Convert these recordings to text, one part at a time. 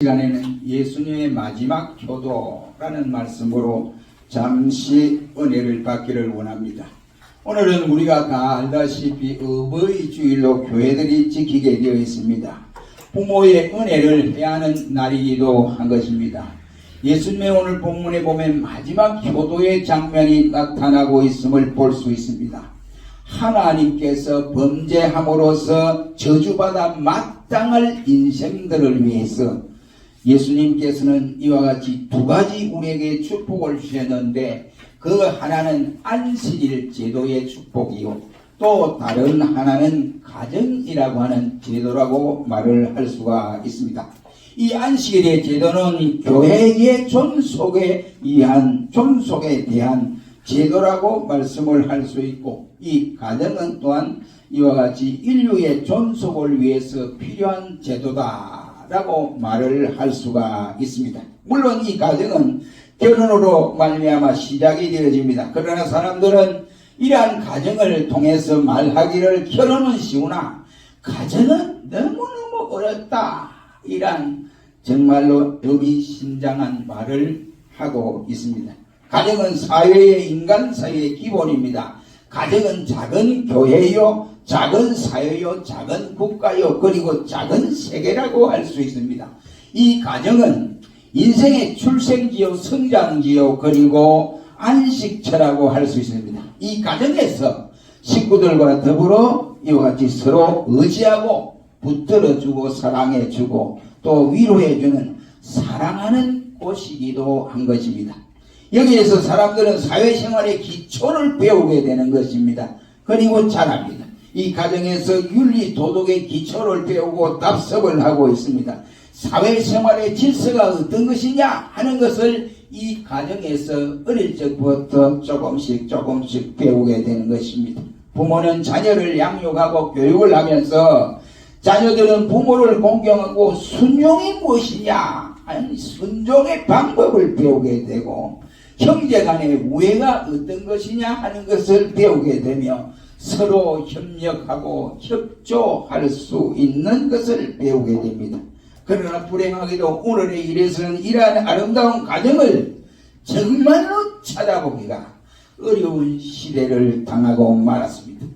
시간에는 예수님의 마지막 효도라는 말씀으로 잠시 은혜를 받기를 원합니다. 오늘은 우리가 다 알다시피 어버이 주일로 교회들이 지키게 되어 있습니다. 부모의 은혜를 해야 하는 날이기도 한 것입니다. 예수님의 오늘 본문에 보면 마지막 효도의 장면이 나타나고 있음을 볼 수 있습니다. 하나님께서 범죄함으로써 저주받아 마땅할 인생들을 위해서 예수님께서는 이와 같이 두 가지 우리에게 축복을 주셨는데, 그 하나는 안식일 제도의 축복이요, 또 다른 하나는 가정이라고 하는 제도라고 말을 할 수가 있습니다. 이 안식일의 제도는 교회의 존속에 대한 제도라고 말씀을 할 수 있고, 이 가정은 또한 이와 같이 인류의 존속을 위해서 필요한 제도다라고 말을 할 수가 있습니다. 물론 이 가정은 결혼으로 말미암아 시작이 되어집니다. 그러나 사람들은 이러한 가정을 통해서 말하기를 결혼은 쉬우나 가정은 너무너무 어렵다, 이러한 정말로 의미심장한 말을 하고 있습니다. 가정은 사회의 인간 사회의 기본입니다. 가정은 작은 교회요, 작은 사회요, 작은 국가요, 그리고 작은 세계라고 할 수 있습니다. 이 가정은 인생의 출생지요, 성장지요, 그리고 안식처라고 할 수 있습니다. 이 가정에서 식구들과 더불어 이와 같이 서로 의지하고 붙들어주고 사랑해주고 또 위로해주는 사랑하는 곳이기도 한 것입니다. 여기에서 사람들은 사회생활의 기초를 배우게 되는 것입니다. 그리고 자랍니다. 이 가정에서 윤리 도덕의 기초를 배우고 답습을 하고 있습니다. 사회생활의 질서가 어떤 것이냐 하는 것을 이 가정에서 어릴 적부터 조금씩 배우게 되는 것입니다. 부모는 자녀를 양육하고 교육을 하면서 자녀들은 부모를 공경하고 순종이 무엇이냐 하는 순종의 방법을 배우게 되고, 형제간의 우애가 어떤 것이냐 하는 것을 배우게 되며 서로 협력하고 협조할 수 있는 것을 배우게 됩니다. 그러나 불행하게도 오늘의 일에서는 이러한 아름다운 가정을 정말로 찾아보기가 어려운 시대를 당하고 말았습니다.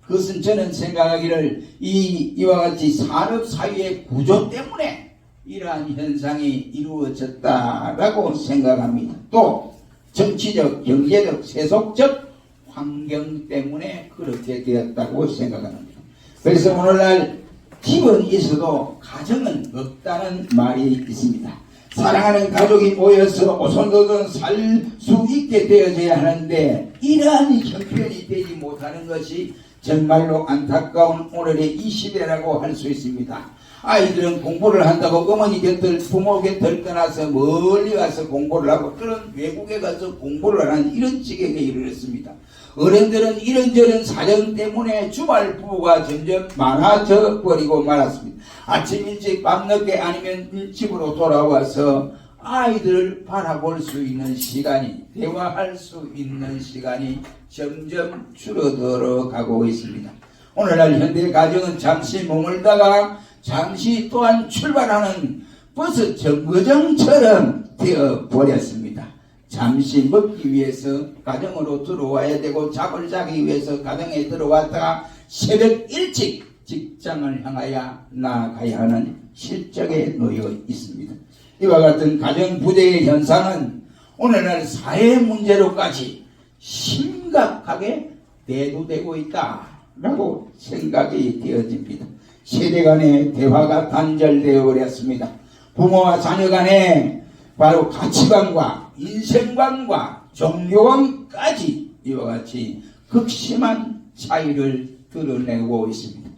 그것은 저는 생각하기를 이와 같이 산업사회의 구조 때문에 이러한 현상이 이루어졌다라고 생각합니다. 또 정치적, 경제적, 세속적 환경 때문에 그렇게 되었다고 생각합니다. 그래서 오늘날 집은 있어도 가정은 없다는 말이 있습니다. 사랑하는 가족이 모여서 오손도손 살 수 있게 되어져야 하는데 이러한 형편이 되지 못하는 것이 정말로 안타까운 오늘의 이 시대라고 할 수 있습니다. 아이들은 공부를 한다고 어머니 곁을, 부모 곁을 떠나서 멀리 가서 공부를 하고 그런 외국에 가서 공부를 하는 이런 지경에 이르렀습니다. 어른들은 이런저런 사정 때문에 주말 부부가 점점 많아져 버리고 말았습니다. 아침 일찍 밤늦게 아니면 집으로 돌아와서 아이들을 바라볼 수 있는 시간이, 대화할 수 있는 시간이 점점 줄어들어 가고 있습니다. 오늘날 현대 가정은 잠시 머물다가 잠시 또한 출발하는 버스 정거장처럼 되어버렸습니다. 잠시 먹기 위해서 가정으로 들어와야 되고 잠을 자기 위해서 가정에 들어왔다가 새벽 일찍 직장을 향하여 나아가야 하는 실정에 놓여 있습니다. 이와 같은 가정 부재의 현상은 오늘날 사회 문제로까지 심각하게 대두되고 있다라고 생각이 되어집니다. 세대 간의 대화가 단절되어 버렸습니다. 부모와 자녀 간의 바로 가치관과 인생관과 종교관까지 이와 같이 극심한 차이를 드러내고 있습니다.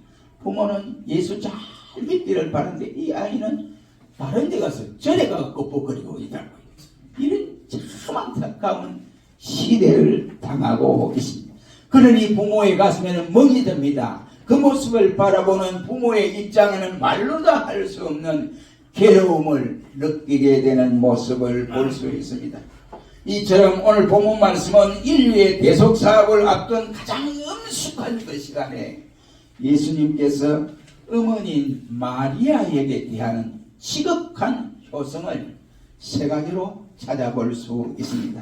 부모는 예수 잘 믿기를 바라는데 이 아이는 다른 데 가서 절에 가서 껍벅거리고 있다고. 이런 참 안타까운 시대를 당하고 있습니다. 그러니 부모의 가슴에는 멍이 듭니다. 그 모습을 바라보는 부모의 입장에는 말로도 할 수 없는 괴로움을 느끼게 되는 모습을 볼 수 있습니다. 이처럼 오늘 본문 말씀은 인류의 대속사업을 앞둔 가장 엄숙한 그 시간에 예수님께서 어머니인 마리아에게 대한 지극한 효성을 세 가지로 찾아볼 수 있습니다.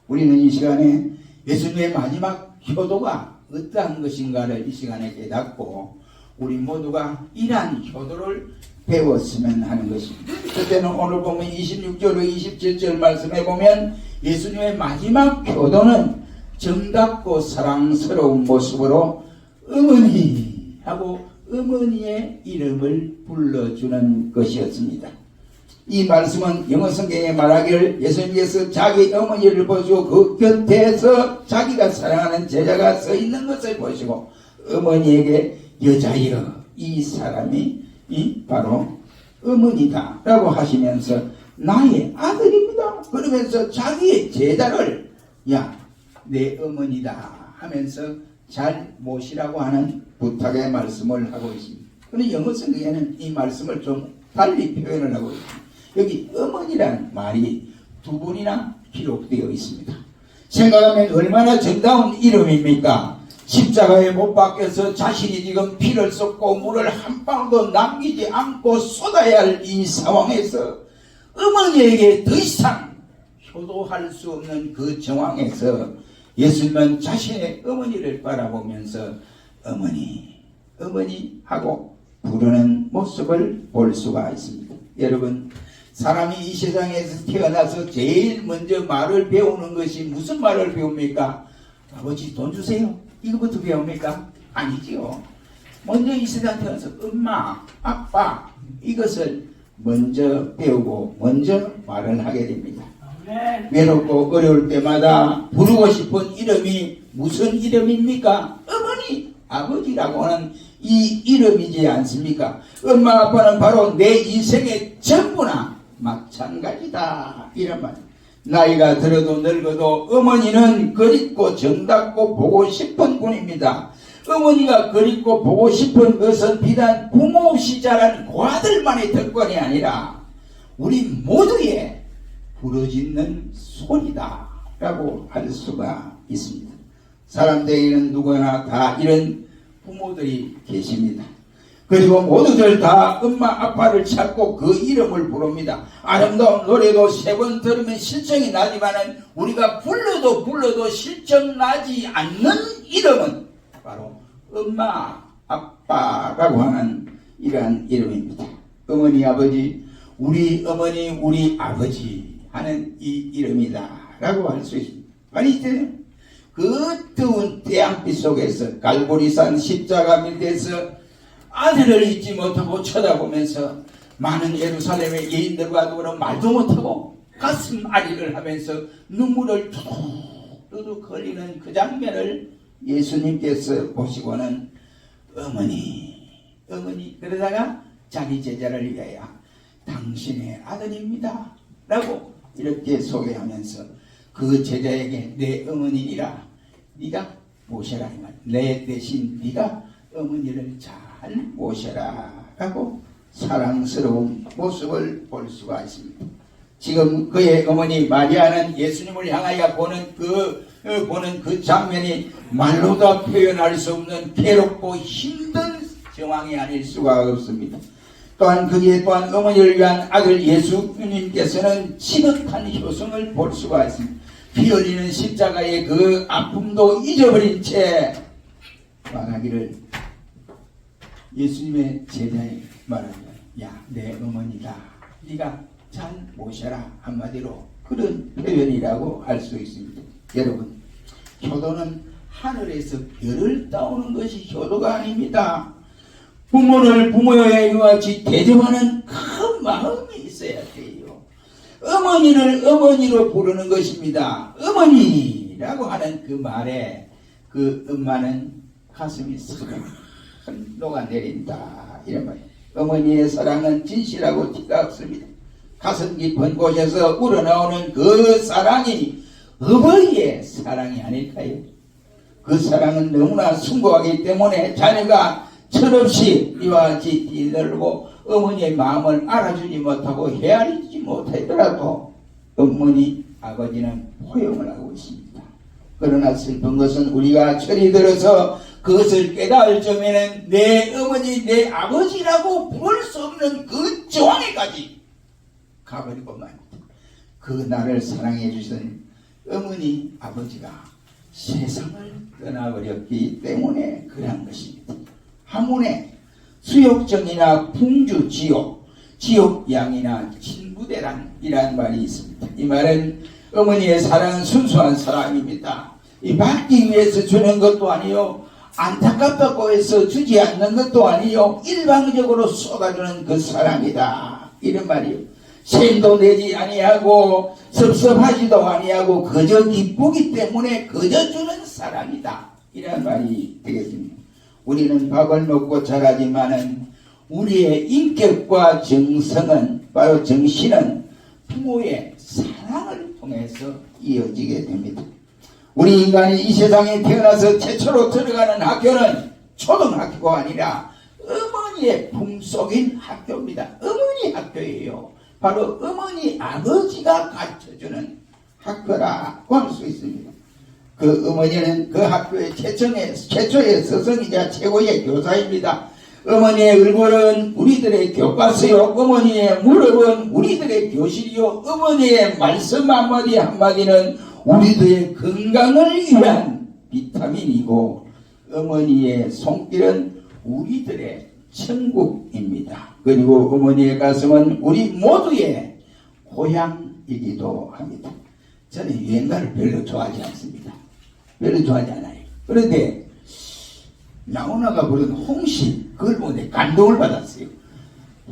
우리는 이 시간에 예수님의 마지막 효도가 어떠한 것인가를 이 시간에 깨닫고 우리 모두가 이러한 효도를 배웠으면 하는 것입니다. 그때는 오늘 보면 26절로 27절 말씀에 보면 예수님의 마지막 효도는 정답고 사랑스러운 모습으로 어머니 하고 어머니의 이름을 불러주는 것이었습니다. 이 말씀은 영어 성경에 말하기를 예수님께서 자기 어머니를 보시고 그 곁에서 자기가 사랑하는 제자가 서 있는 것을 보시고 어머니에게 여자여 이 사람이 바로 어머니다 라고 하시면서 나의 아들입니다 그러면서 자기의 제자를 야 내 어머니다 하면서 잘 모시라고 하는 부탁의 말씀을 하고 있습니다. 그런데 영어 성경에는 이 말씀을 좀 달리 표현을 하고 있습니다. 여기 어머니란 말이 두 번이나 기록되어 있습니다. 생각하면 얼마나 정다운 이름입니까? 십자가에 못 박혀서 자신이 지금 피를 쏟고 물을 한 방울도 남기지 않고 쏟아야 할 이 상황에서 어머니에게 더 이상 효도할 수 없는 그 정황에서 예수님은 자신의 어머니를 바라보면서 어머니, 어머니 하고 부르는 모습을 볼 수가 있습니다. 여러분, 사람이 이 세상에서 태어나서 제일 먼저 말을 배우는 것이 무슨 말을 배웁니까? 아버지 돈 주세요. 이거부터 배웁니까? 아니지요. 먼저 이 세상에 태어나서 엄마, 아빠 이것을 먼저 배우고 먼저 말을 하게 됩니다. 외롭고 어려울 때마다 부르고 싶은 이름이 무슨 이름입니까? 어머니, 아버지라고 하는 이 이름이지 않습니까? 엄마, 아빠는 바로 내 인생의 전부나 마찬가지다 이런 말. 나이가 들어도 늙어도 어머니는 그립고 정답고 보고 싶은 분입니다. 어머니가 그립고 보고 싶은 것은 비단 부모 없이 자란 고아들만의 특권이 아니라 우리 모두의 부르짖는 소리다 라고 할 수가 있습니다. 사람들에게는 누구나 다 이런 부모들이 계십니다. 그리고 모두들 다 엄마 아빠를 찾고 그 이름을 부릅니다. 아름다운 노래도 세 번 들으면 실정이 나지만은 우리가 불러도 실정나지 않는 이름은 바로 엄마 아빠라고 하는 이러한 이름입니다. 어머니 아버지, 우리 어머니 우리 아버지 하는 이 이름이다 라고 할 수 있습니다. 아니 이제 그 뜨거운 태양빛 속에서 갈보리산 십자가 밑에서 아들을 잊지 못하고 쳐다보면서 많은 예루살렘의 예인들과 더불어 말도 못하고 가슴 아리를 하면서 눈물을 두둑 흘리는 그 장면을 예수님께서 보시고는 어머니 그러다가 자기 제자를 위하여 당신의 아들입니다 라고 이렇게 소개하면서 그 제자에게 내 어머니니라 네가 모셔라 이 말. 내 대신 네가 어머니를 잘 모셔라 하고 사랑스러운 모습을 볼 수가 있습니다. 지금 그의 어머니 마리아는 예수님을 향하여 보는 그 장면이 말로도 표현할 수 없는 괴롭고 힘든 정황이 아닐 수가 없습니다. 또한 그의 또한 어머니를 위한 아들 예수님께서는 지긋한 효성을 볼 수가 있습니다. 피 흘리는 십자가의 그 아픔도 잊어버린 채 말하기를 예수님의 제자에 말합니다. 야, 내 어머니다. 네가 잘 모셔라. 한마디로 그런 표현이라고 할 수 있습니다. 여러분, 효도는 하늘에서 별을 따오는 것이 효도가 아닙니다. 부모를 부모의 같이 대접하는 큰 마음이 있어야 돼요. 어머니를 어머니로 부르는 것입니다. 어머니라고 하는 그 말에 그 엄마는 가슴이 싹 녹아내린다 이런 말이에요. 어머니의 사랑은 진실하고 티가 없습니다. 가슴 깊은 곳에서 우러나오는 그 사랑이 어머니의 사랑이 아닐까요? 그 사랑은 너무나 숭고하기 때문에 자녀가 철없이 이와 같이 뛰놀고 어머니의 마음을 알아주지 못하고 헤아리지 못하더라도 어머니 아버지는 포용을 하고 있습니다. 그러나 슬픈 것은 우리가 철이 들어서 그것을 깨달을 점에는 내 어머니 내 아버지라고 부를 수 없는 그 정황에까지 가버리고 맙니다. 그 나를 사랑해 주신 어머니 아버지가 세상을 떠나버렸기 때문에 그런 것입니다. 한문에 수욕정이나 풍주 지옥 양이나 친부대란이라는 말이 있습니다. 이 말은 어머니의 사랑은 순수한 사랑입니다. 이 받기 위해서 주는 것도 아니요, 안타깝다고 해서 주지 않는 것도 아니요, 일방적으로 쏟아주는 그 사랑이다, 이런 말이요. 셈도 내지 아니하고 섭섭하지도 아니하고 그저 기쁘기 때문에 그저 주는 사랑이다, 이런 말이 되겠습니다. 우리는 밥을 먹고 자라지만은 우리의 인격과 정성은, 바로 정신은 부모의 사랑을 통해서 이어지게 됩니다. 우리 인간이 이 세상에 태어나서 최초로 들어가는 학교는 초등학교가 아니라 어머니의 품속인 학교입니다. 어머니 학교예요. 바로 어머니 아버지가 가르쳐주는 학교라고 할 수 있습니다. 그 어머니는 그 학교의 최초의 스승이자 최고의 교사입니다. 어머니의 얼굴은 우리들의 교과서요, 어머니의 무릎은 우리들의 교실이요, 어머니의 말씀 한마디 한마디는 우리들의 건강을 위한 비타민이고, 어머니의 손길은 우리들의 천국입니다. 그리고 어머니의 가슴은 우리 모두의 고향이기도 합니다. 저는 유행가를 별로 좋아하지 않습니다. 별로 좋아하지 않아요. 그런데 나훈아가 부른 홍시, 그걸 보고 내 감동을 받았어요.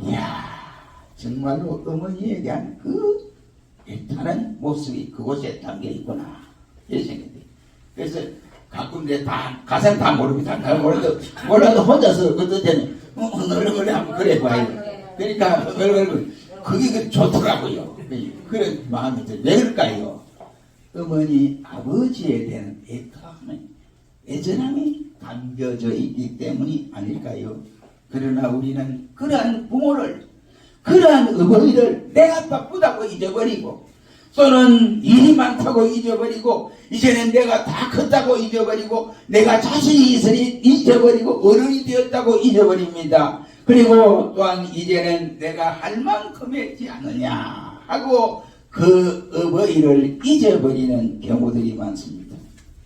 이야, 정말로 어머니에 대한 그 애타는 모습이 그곳에 담겨 있구나, 이런 생각이 돼요. 그래서 가끔 내 다 가사는 다 모릅니다. 다 몰라도 혼자서 어떨 때는 흥얼흥얼 한번 그래 봐요. 그러니까 흥얼흥얼 그게 좋더라고요. 그런 마음이 들어요. 왜 그럴까요? 어머니 아버지에 대한 애절함이 담겨져 있기 때문이 아닐까요? 그러나 우리는 그러한 부모를, 그러한 어머니를 내가 바쁘다고 잊어버리고, 또는 일이 많다고 잊어버리고, 이제는 내가 다 컸다고 잊어버리고, 내가 자식이 있으니 잊어버리고, 어른이 되었다고 잊어버립니다. 그리고 또한 이제는 내가 할 만큼 했지 않느냐 하고 그 어버이를 잊어버리는 경우들이 많습니다.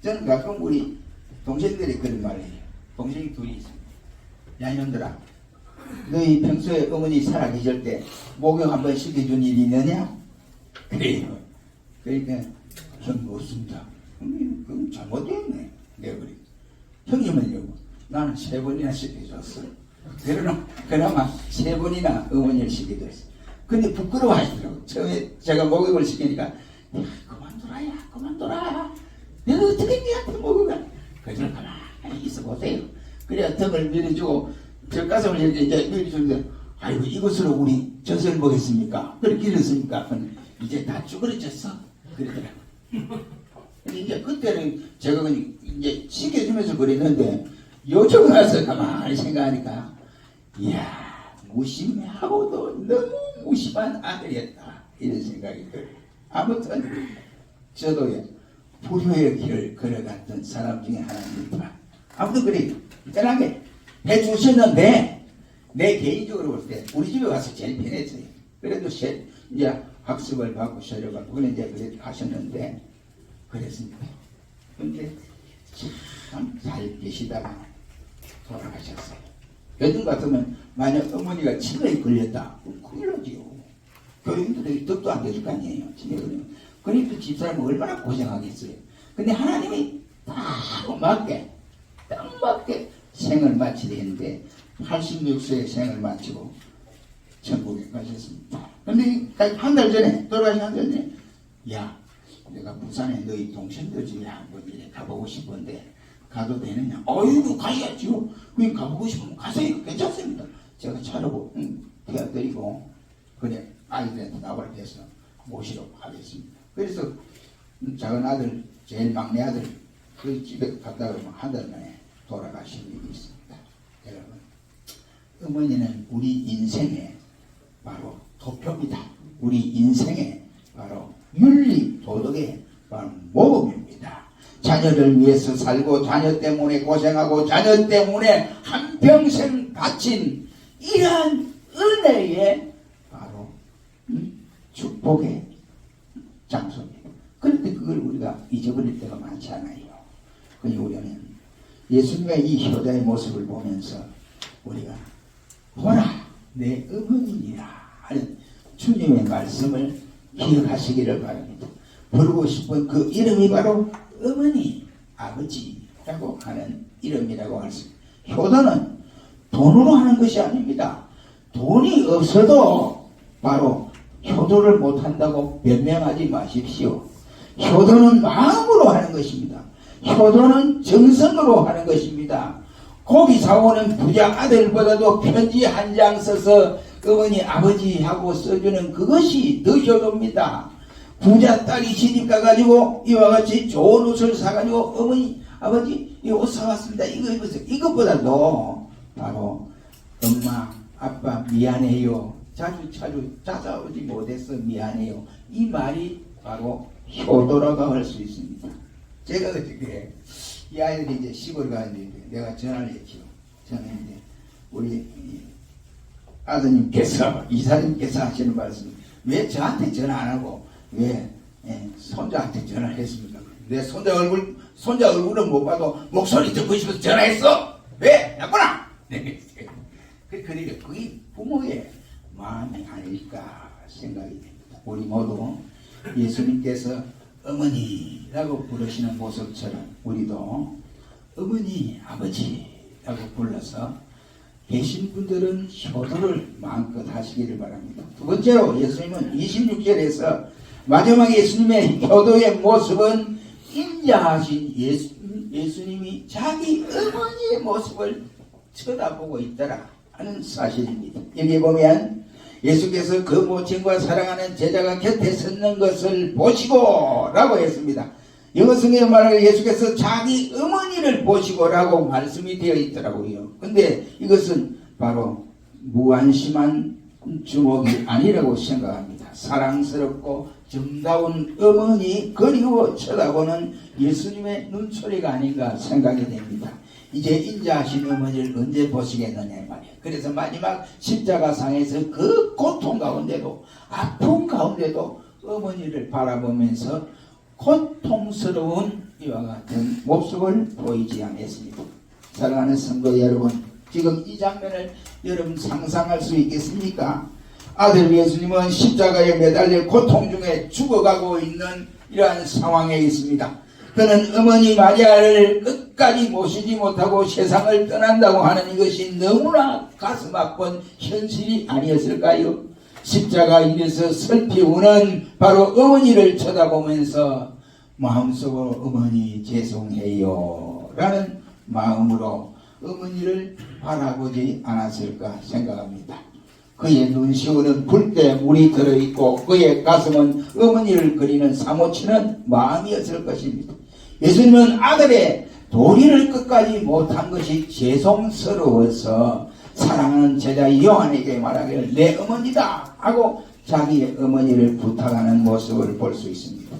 저는 가끔 우리 동생들이 그런 말을 해요. 동생이 둘이 있습니다. 야, 이놈들아, 너희 평소에 어머니 살아계실 때 목욕 한번 시켜준 일이 있느냐? 그래요. 그러니까 형 없습니다. 형님 그건 잘못됐네. 내가 그래. 형님은요, 나는 3번이나 시켜줬어. 그나마 3번이나 어머니를 시켜줬어. 근데 부끄러워하시더라고. 처음에 제가 목욕을 시키니까, 야, 그만둬라. 내가 어떻게 니한테 목욕을? 그래서 가만히 있어 보세요. 그래야 등을 밀어주고 젖가슴을 이제 밀어주는데, 아이고, 이것으로 우리 젖을 먹겠습니까? 그렇게 이랬습니까? 이제 다 쭈그러졌어. 그러더라고요. 이제 그때는 제가 이제 시켜주면서 그랬는데, 요즘 와서 가만히 생각하니까, 이야, 무심하고도 너무 무심한 아들이었다, 이런 생각이 들어요. 아무튼 저도 불효의 길을 걸어갔던 사람 중에 하나입니다. 아무튼 그래요. 편하게 해주셨는데, 내 개인적으로 볼 때 우리 집에 와서 제일 편했어요. 그래도 이제 학습을 받고 쉬려가고 그런 이제 그래 하셨는데 그랬습니다. 근데 참 잘 계시다가 돌아가셨어요. 요즘 같으면 만약 어머니가 치매에 걸렸다, 큰일 나지요. 교인들이 덕도 안 되줄 거 아니에요. 치매에 걸리면. 그러니까 집사람은 얼마나 고생하겠어요. 근데 하나님이 딱 맞게 생을 마치게 했는데 86세에 생을 마치고 천국에 가셨습니다. 근데 한 달 전에, 돌아가신 한 달 전에, 야, 내가 부산에 너희 동생들 집에 한번 가보고 싶은데 가도 되느냐? 어이구, 가야지요. 그냥 가보고 싶으면 가세요. 괜찮습니다. 제가 차로 태워드리고 그래 아이들한테 나발을 해서 모시러 가겠습니다. 그래서 작은 아들, 제일 막내 아들 그 집에 갔다 오면 한 달 만에 돌아가신 일이 있습니다. 여러분, 어머니는 우리 인생의 바로 도표입니다. 우리 인생의 바로 윤리 도덕의 바로 모범입니다. 자녀를 위해서 살고 자녀 때문에 고생하고 자녀 때문에 한평생 바친 이러한 은혜의 바로 축복의 장소입니다. 그런데 그걸 우리가 잊어버릴 때가 많지 않아요. 그러니 우리는 예수님의 이 효자의 모습을 보면서 우리가 보라 내 어머니니라 하는 주님의 말씀을 기억하시기를 바랍니다. 부르고 싶은 그 이름이 바로 어머니, 아버지라고 하는 이름이라고 할 수 있습니다. 효도는 돈으로 하는 것이 아닙니다. 돈이 없어도 바로 효도를 못한다고 변명하지 마십시오. 효도는 마음으로 하는 것입니다. 효도는 정성으로 하는 것입니다. 고기 사오는 부자 아들보다도 편지 한 장 써서 어머니 아버지하고 써주는 그것이 더 효도입니다. 부자 딸이 시집 가가지고 이와 같이 좋은 옷을 사가지고 어머니 아버지 이 옷 사왔습니다 이거 입으세요. 이것보다도 바로 엄마 아빠 미안해요. 자주 찾아오지 못해서 미안해요. 이 말이 바로 효도라고 할 수 있습니다. 제가 그때 이 아이들이 이제 시골 가는데 내가 전화를 했죠. 전화했는데 우리 아드님께서 이사님께서 하시는 말씀 왜 저한테 전화 안 하고 왜 손자한테 전화를 했습니까? 내 손자 얼굴은 못 봐도 목소리 듣고 싶어서 전화했어. 왜? 나쁘나? 그러니까 그게 부모의 마음이 아닐까 생각이 됩니다. 우리 모두 예수님께서 어머니라고 부르시는 모습처럼 우리도 어머니 아버지라고 불러서 계신 분들은 효도를 마음껏 하시기를 바랍니다. 두 번째로 예수님은 26절에서 마지막 예수님의 효도의 모습은 인자하신 예수님이 자기 어머니의 모습을 쳐다보고 있더라 하는 사실입니다. 여기 보면 예수께서 그 모친과 사랑하는 제자가 곁에 섰는 것을 보시고 라고 했습니다. 영어 성경에 말하는 예수께서 자기 어머니를 보시고라고 말씀이 되어 있더라고요. 근데 이것은 바로 무관심한 주목이 아니라고 생각합니다. 사랑스럽고 정다운 어머니 그리고 쳐다보는 예수님의 눈초리가 아닌가 생각이 됩니다. 이제 인자하신 어머니를 언제 보시겠느냐 말이에요. 그래서 마지막 십자가상에서 그 고통 가운데도 아픔 가운데도 어머니를 바라보면서 고통스러운 이와 같은 모습을 보이지 않았습니다. 사랑하는 성도 여러분, 지금 이 장면을 여러분 상상할 수 있겠습니까? 아들 예수님은 십자가에 매달려 고통 중에 죽어가고 있는 이러한 상황에 있습니다. 그는 어머니 마리아를 끝까지 모시지 못하고 세상을 떠난다고 하는 이것이 너무나 가슴 아픈 현실이 아니었을까요? 십자가 위에서 슬피 우는 바로 어머니를 쳐다보면서 마음속으로 어머니 죄송해요 라는 마음으로 어머니를 바라보지 않았을까 생각합니다. 그의 눈시울은 붉게 물이 들어있고 그의 가슴은 어머니를 그리는 사모치는 마음이었을 것입니다. 예수님은 아들의 도리를 끝까지 못한 것이 죄송스러워서 사랑하는 제자 요한에게 말하기를 내 어머니다 하고 자기의 어머니를 부탁하는 모습을 볼 수 있습니다.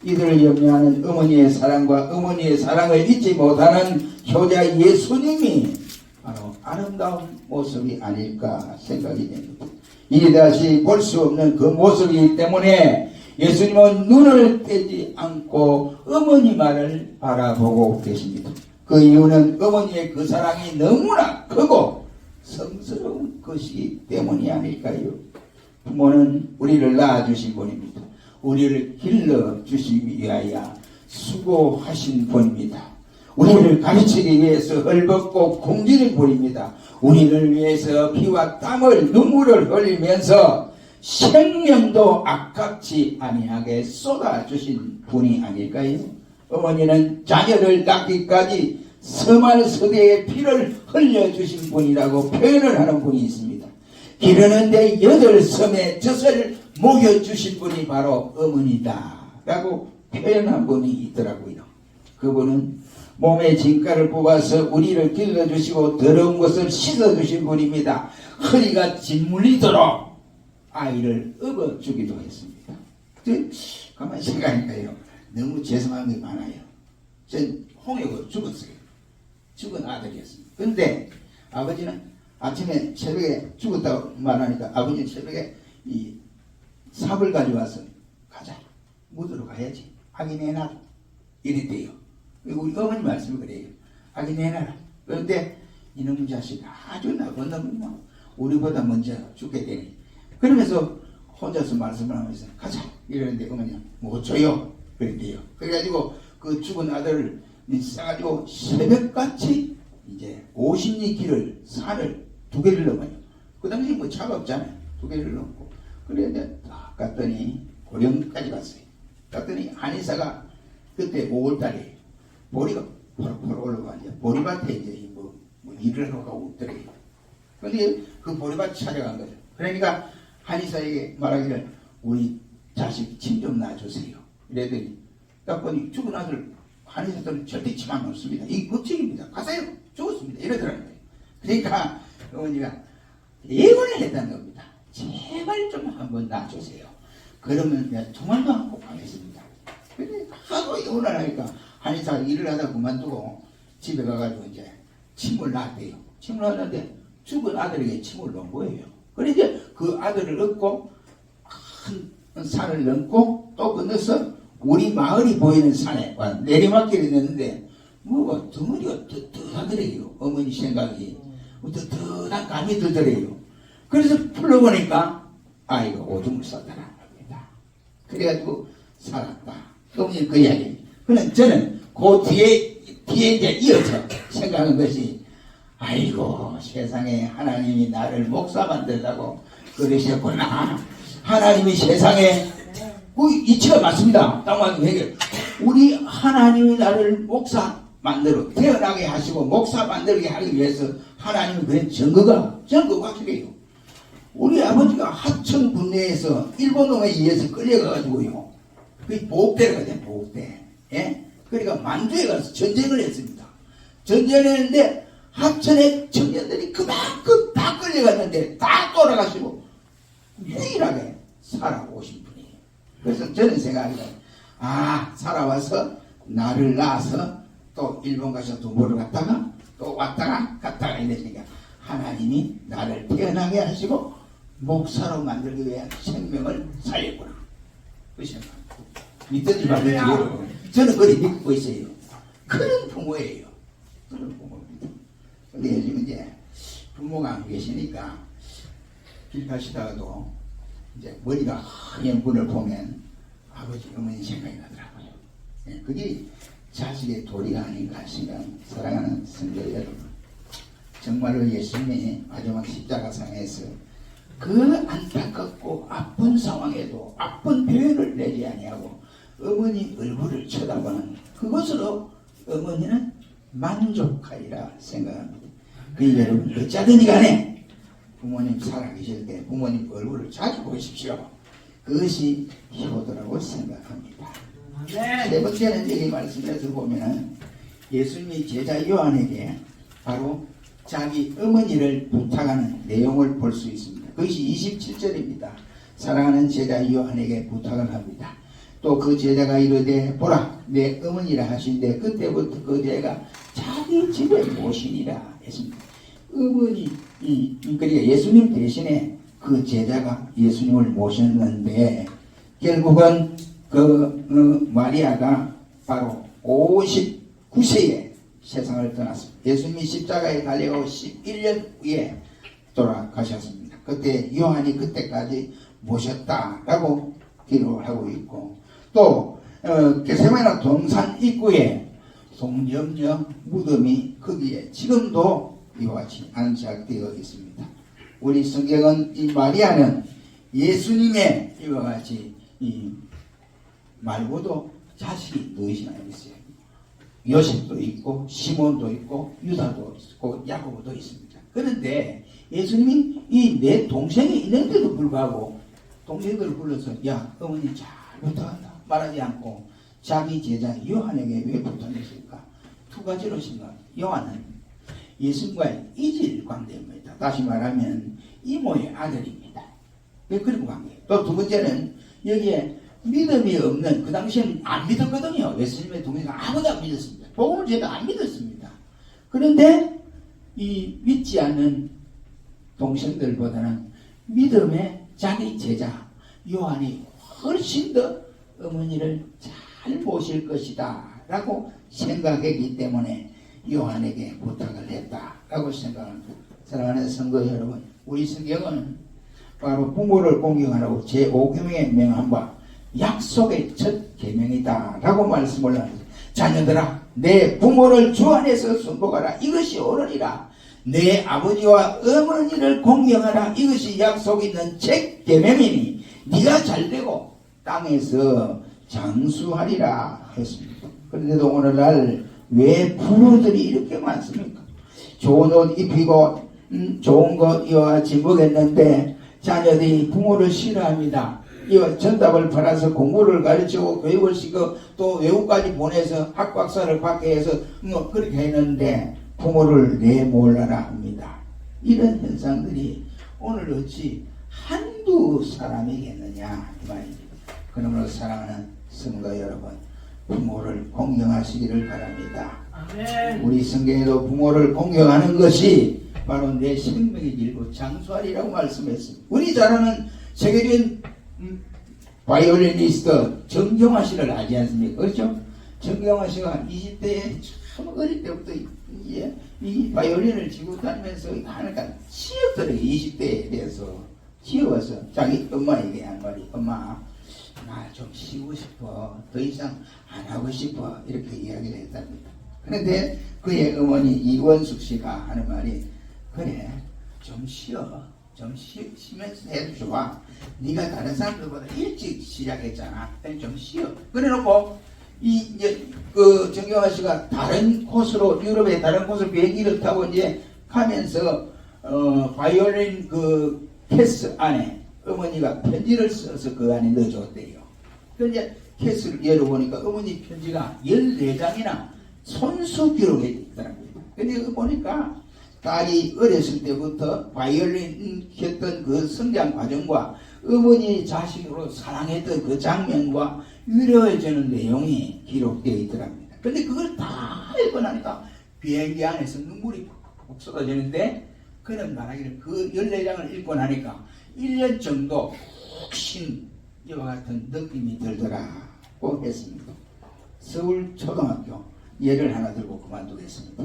이들을 염려하는 어머니의 사랑과 어머니의 사랑을 잊지 못하는 효자 예수님이 바로 아름다운 모습이 아닐까 생각이 됩니다. 이리 다시 볼 수 없는 그 모습이기 때문에 예수님은 눈을 떼지 않고 어머니만을 바라보고 계십니다. 그 이유는 어머니의 그 사랑이 너무나 크고 성스러운 것이기 때문이 아닐까요? 부모는 우리를 낳아주신 분입니다. 우리를 길러주시기 위하여 수고하신 분입니다. 우리를 가르치기 위해서 헐벗고 굶주린 분입니다. 우리를 위해서 피와 땀을 눈물을 흘리면서 생명도 아깝지 아니하게 쏟아주신 분이 아닐까요? 어머니는 자녀를 낳기까지 서말서대의 피를 흘려주신 분이라고 표현을 하는 분이 있습니다. 기르는데 8섬의 젖을 먹여주신 분이 바로 어머니다 라고 표현한 분이 있더라고요. 그분은 몸의 진가를 뽑아서 우리를 길러주시고 더러운 것을 씻어주신 분입니다. 허리가 짓물리도록 아이를 업어주기도 했습니다. 가만히 생각하니까요. 너무 죄송한 게 많아요. 전 홍역으로 죽었어요. 죽은 아들이었습니다. 근데 아버지는 아침에 새벽에 죽었다고 말하니까 아버지는 새벽에 삽을 가져와서 가자. 묻으러 가야지. 확인해놔라. 이랬대요. 우리 어머니 말씀을 그래요. 확인해놔라. 그런데 이놈 자식 아주 나쁜 놈이야. 우리보다 먼저 죽게 되니. 그러면서 혼자서 말씀을 하면서 가자. 이러는데 어머니가 못 줘요. 그랬대요. 그래가지고 그 죽은 아들을 싸가지고 새벽같이 이제 50리 길을 산을 2개를 넘어요. 그 당시 뭐 차가 없잖아요. 2개를 넘고. 그런데 딱 갔더니 고령까지 갔어요. 갔더니 한의사가 그때 5월달에 보리가 포로포로 올라가 이제 보리밭에 이제 뭐 일을 하고 있더래요. 근데 그 보리밭 찾아간 거죠. 그러니까 한의사에게 말하기를 우리 자식 침 좀 놔주세요. 이랬더니 딱 보니 죽은 아들 한의사들은 절대 침 안 놓습니다. 이게 법칙입니다. 가세요. 죽었습니다. 이러더라고요. 그러니까 어머니가 예언을 했다는 겁니다. 제발 좀 한번 놔주세요. 그러면 내가 정말도 않고 가겠습니다. 근데 하도 예언을 하니까 한의사가 일을 하다 그만두고 집에 가가지고 이제 침을 놨대요. 침을 놨는데 죽은 아들에게 침을 놓은 거예요. 그런데 그 아들을 얻고 큰 산을 넘고 또 건너서 우리 마을이 보이는 산에 내리막길이 있는데 뭐가 덩어리가 뜨하더래요. 어머니 생각이 뜨뜻한 감이 들더래요. 그래서 풀러보니까 아이가 오줌을 쌌다는 겁니다. 그래가지고 살았다. 어머니 그 이야기. 그는 저는 그 뒤에 이제 이어서 생각하는 것이 아이고 세상에 하나님이 나를 목사 만들라고 그러셨구나. 하나님이 세상에 그 이치가 맞습니다. 땅만 해결. 우리 하나님이 나를 목사 만들어 태어나게 하시고 목사 만들게 하기 위해서 하나님은 그런 증거가 확실해요. 우리 아버지가 하청 군대에서 일본 놈에 의해서 끌려가가지고요. 그 보호대가 돼 보호대. 예? 그러니까 만주에 가서 전쟁을 했습니다. 전쟁을 했는데 하천의 청년들이 그만큼 다 끌려갔는데 다 돌아가시고 유일하게 살아오신 분이에요. 그래서 저는 생각합니다. 살아와서 나를 낳아서 또 일본 가서 돈 벌어 갔다가 또 왔다가 갔다가 이러니까 하나님이 나를 태어나게 하시고 목사로 만들기 위해 생명을 살렸구나. 그 생각. 믿든지 말든지 여러분. 저는 그리 믿고 있어요. 그런 부모예요. 그런 부모입니다. 근데 요즘 이제 부모가 안 계시니까 길 가시다가도 이제 머리가 하얀 분을 보면 아버지 어머니 생각이 나더라고요. 예, 그게 자식의 도리가 아닌가 생각합니다. 사랑하는 성도 여러분, 정말로 예수님이 마지막 십자가상에서 그 안타깝고 아픈 상황에도 아픈 표현을 내지 아니하고 어머니 얼굴을 쳐다보는 그것으로 어머니는 만족하리라 생각합니다. 그 여러분 어쩌든지 간에 부모님 살아계실 때 부모님 얼굴을 자주 보십시오. 그것이 효도라고 생각합니다. 세 번째는 여기 말씀에서 보면 예수님이 제자 요한에게 바로 자기 어머니를 부탁하는 내용을 볼 수 있습니다. 그것이 27절입니다. 사랑하는 제자 요한에게 부탁을 합니다. 또 그 제자가 이르되 보라 내 어머니라 하신데 그때부터 그 제가 자기 집에 모시니라 했습니다. 어머니 그러니까 예수님 대신에 그 제자가 예수님을 모셨는데 결국은 마리아가 바로 59세에 세상을 떠났습니다. 예수님이 십자가에 달려가고 11년 후에 돌아가셨습니다. 그때 요한이 그때까지 모셨다라고 기록을 하고 있고 또 겟세마네 동산 입구에 동정녀 무덤이 거기에 지금도 이와 같이 안착되어 있습니다. 우리 성경은 이 마리아는 예수님의 이와 같이 말고도 자식이 무엇이나 있어요. 요셉도 있고 시몬도 있고 유다도 있고 야고보도 있습니다. 그런데 예수님이 이 내 동생이 있는데도 불구하고 동생들을 불러서 야 어머니 잘 부탁한다 말하지 않고 자기 제자 요한에게 왜 부탁했을까? 두 가지로 생각합니다. 요한은 예수님과의 이질 관계입니다. 다시 말하면 이모의 아들입니다. 왜 그리고 관계? 또 두 번째는 여기에 믿음이 없는 그 당시에는 안 믿었거든요. 예수님의 동생 아무도 안 믿었습니다. 복음을 제가 안 믿었습니다. 그런데 이 믿지 않는 동생들보다는 믿음의 자기 제자 요한이 훨씬 더 어머니를 잘 모실 것이다 라고 생각했기 때문에 요한에게 부탁을 했다라고 생각합니다. 사랑하는 성도 여러분, 우리 성경은 바로 부모를 공경하라고 제5계명에 명한 바 약속의 첫 계명이다 라고 말씀을 합니다. 자녀들아, 내 부모를 주 안에서 순복하라. 이것이 옳으니라. 내 아버지와 어머니를 공경하라. 이것이 약속 있는 첫 계명이니 네가 잘되고 땅에서 장수하리라 했습니다. 그런데도 오늘날 왜 부모들이 이렇게 많습니까? 좋은 옷 입히고 좋은 거 이와 같이 먹였는데 자녀들이 부모를 싫어합니다. 이와 전답을 팔아서 공부를 가르치고 교육을 시키고 또 외국까지 보내서 학박사를 받게 해서 그렇게 했는데 부모를 내몰라라 합니다. 이런 현상들이 오늘 어찌 한두 사람이겠느냐 이 말입니다. 그러므로 사랑하는 성도 여러분, 부모를 공경하시기를 바랍니다. 아멘. 우리 성경에도 부모를 공경하는 것이 바로 내 생명의 길고 장수하리라고 말씀했습니다. 우리 잘 아는 세계적인 바이올리니스트 정경화 씨를 알지 않습니까? 그렇죠? 정경화 씨가 20대에 참 어릴 때부터 이 바이올린을 치고 다니면서 하니까 치였더래요. 20대에 대해서 치여서 자기 엄마에게 한 말이, 엄마 나 좀 쉬고 싶어, 더 이상 안 하고 싶어, 이렇게 이야기를 했답니다. 그런데 그의 어머니 이원숙 씨가 하는 말이, 그래 좀 쉬어, 좀 쉬면서 해도 좋아. 네가 다른 사람들보다 일찍 시작했잖아. 좀 쉬어. 그래놓고 그 정경화 씨가 다른 코스로, 유럽의 다른 코스로 비행기를 타고 이제 가면서 바이올린 그 케이스 안에 어머니가 편지를 써서 그 안에 넣어줬대요. 그런데 케이스를 열어보니까 어머니 편지가 14장이나 손수 기록해 있더라고요. 근데 보니까 딸이 어렸을 때부터 바이올린 했던 그 성장 과정과 어머니 자식으로 사랑했던 그 장면과 위로해주는 내용이 기록되어 있더랍니다. 근데 그걸 다 읽고 나니까 비행기 안에서 눈물이 푹 쏟아지는데, 그는 말하기를 그 14장을 읽고 나니까 1년 정도 푹 이와 같은 느낌이 들더라고 했습니다. 서울초등학교 예를 하나 들고 그만두겠습니다.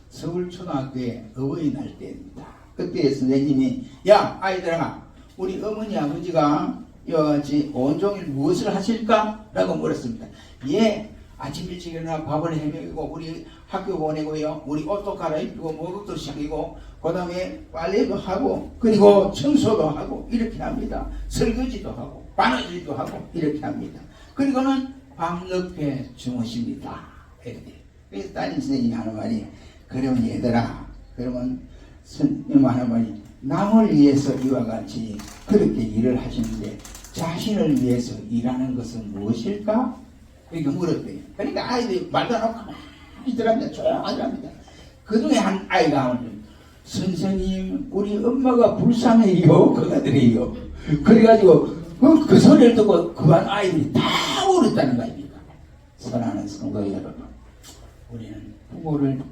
서울초등학교의 어버이날 때입니다. 그때 선생님이, 야 아이들아, 우리 어머니 아버지가 여지 온종일 무엇을 하실까? 라고 물었습니다. 예, 아침 일찍 일어나 밥을 해먹이고 우리 학교 보내고요, 우리 옷도 갈아입히고 목욕도 시키고 그 다음에 빨래도 하고 그리고 청소도 하고 이렇게 합니다. 설거지도 하고 바느질도 하고 이렇게 합니다. 그리고는 밤늦게 주무십니다. 이렇게. 그래서 담임 선생님이 하는 말이, 그러면 얘들아, 그러면 선생님 하는 말이, 남을 위해서 이와 같이 그렇게 일을 하시는데 자신을 위해서 일하는 것은 무엇일까? 이렇게 물었대요. 그러니까 아이들이 말도 안 하고 가만히 들어갑니다. 조용하더랍니다. 그 중에 한 아이가 오늘, 선생님 우리 엄마가 불쌍해요 그가들이요. 그래가지고 그 소리를 듣고 그한 아이들이 다 울었다는 거 아닙니까? 사랑하는 성도 여러분, 우리는 부모를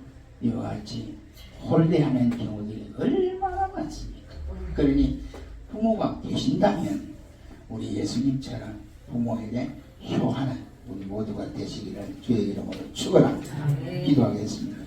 이와 같이 홀대하는 경우들이 얼마나 많습니까? 그러니 부모가 계신다면 우리 예수님처럼 부모에게 효하는 우리 모두가 되시기를 주의 이름으로 축원합니다. 기도하겠습니다.